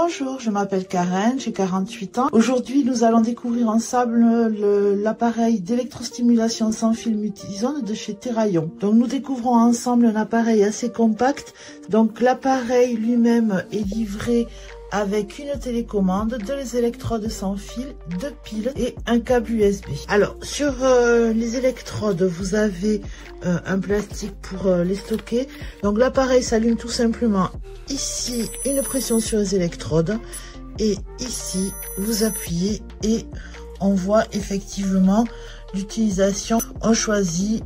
Bonjour, je m'appelle Karen, j'ai 48 ans. Aujourd'hui, nous allons découvrir ensemble l'appareil d'électrostimulation sans fil multizone de chez Therayon. Donc, nous découvrons ensemble un appareil assez compact. Donc, l'appareil lui-même est livré avec une télécommande, deux électrodes sans fil, deux piles et un câble USB. Alors, sur les électrodes, vous avez un plastique pour les stocker. Donc, l'appareil s'allume tout simplement ici, une pression sur les électrodes. Et ici, vous appuyez et on voit effectivement l'utilisation. On choisit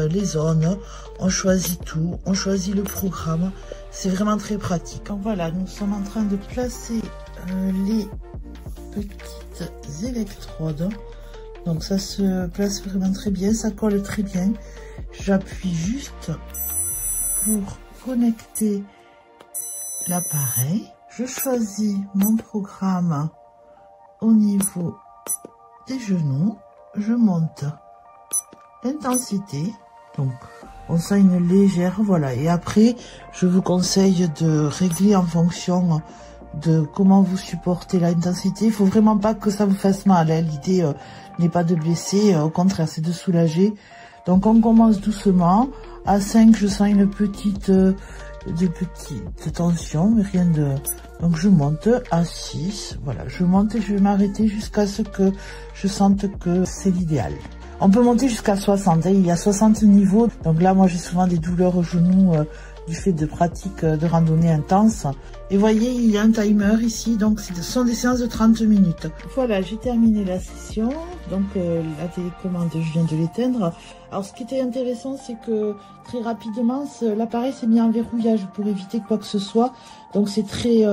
les zones, on choisit tout, on choisit le programme. C'est vraiment très pratique. Donc voilà, nous sommes en train de placer les petites électrodes. Donc ça se place vraiment très bien, ça colle très bien. J'appuie juste pour connecter l'appareil. Je choisis mon programme au niveau des genoux. Je monte l'intensité. Donc on sent une légère, voilà. Et après, je vous conseille de régler en fonction de comment vous supportez l'intensité. Il faut vraiment pas que ça vous fasse mal, hein. L'idée n'est pas de blesser, au contraire, c'est de soulager. Donc, on commence doucement. À 5, je sens une petite tension, mais rien de... Donc, je monte à 6. Voilà, je monte et je vais m'arrêter jusqu'à ce que je sente que c'est l'idéal. On peut monter jusqu'à 60, hein. Il y a 60 niveaux. Donc là, moi, j'ai souvent des douleurs au genou du fait de pratiques de randonnée intense. Et voyez, il y a un timer ici. Donc, ce sont des séances de 30 minutes. Voilà, j'ai terminé la session. Donc, la télécommande, je viens de l'éteindre. Alors, ce qui était intéressant, c'est que très rapidement, l'appareil s'est mis en verrouillage pour éviter quoi que ce soit. Donc, c'est très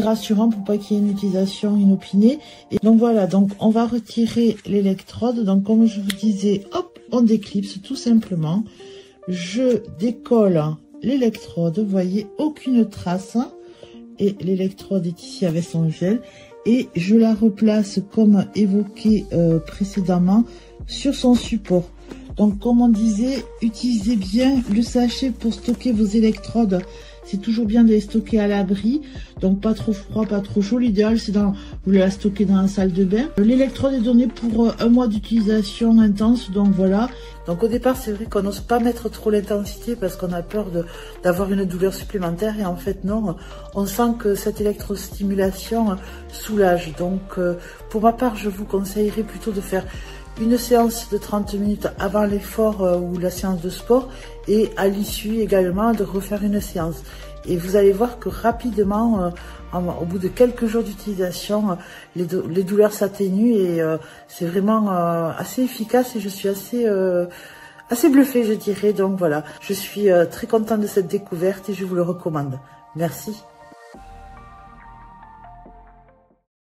rassurant pour pas qu'il y ait une utilisation inopinée. Et donc, voilà. Donc, on va retirer l'électrode. Donc, comme je vous disais, hop, on déclipse tout simplement. Je décolle l'électrode. Vous voyez, aucune trace. Et l'électrode est ici avec son gel. Et je la replace comme évoqué précédemment sur son support. Donc, comme on disait, utilisez bien le sachet pour stocker vos électrodes. C'est toujours bien de les stocker à l'abri. Donc, pas trop froid, pas trop chaud. L'idéal, c'est vous la stocker dans la salle de bain. L'électrode est donnée pour 1 mois d'utilisation intense. Donc, voilà. Donc, au départ, c'est vrai qu'on n'ose pas mettre trop l'intensité parce qu'on a peur d'avoir une douleur supplémentaire. Et en fait, non. On sent que cette électrostimulation soulage. Donc, pour ma part, je vous conseillerais plutôt de faire une séance de 30 minutes avant l'effort ou la séance de sport et à l'issue également de refaire une séance. Et vous allez voir que rapidement, au bout de quelques jours d'utilisation, les douleurs s'atténuent et c'est vraiment assez efficace et je suis assez bluffée, je dirais. Donc voilà, je suis très contente de cette découverte et je vous le recommande. Merci.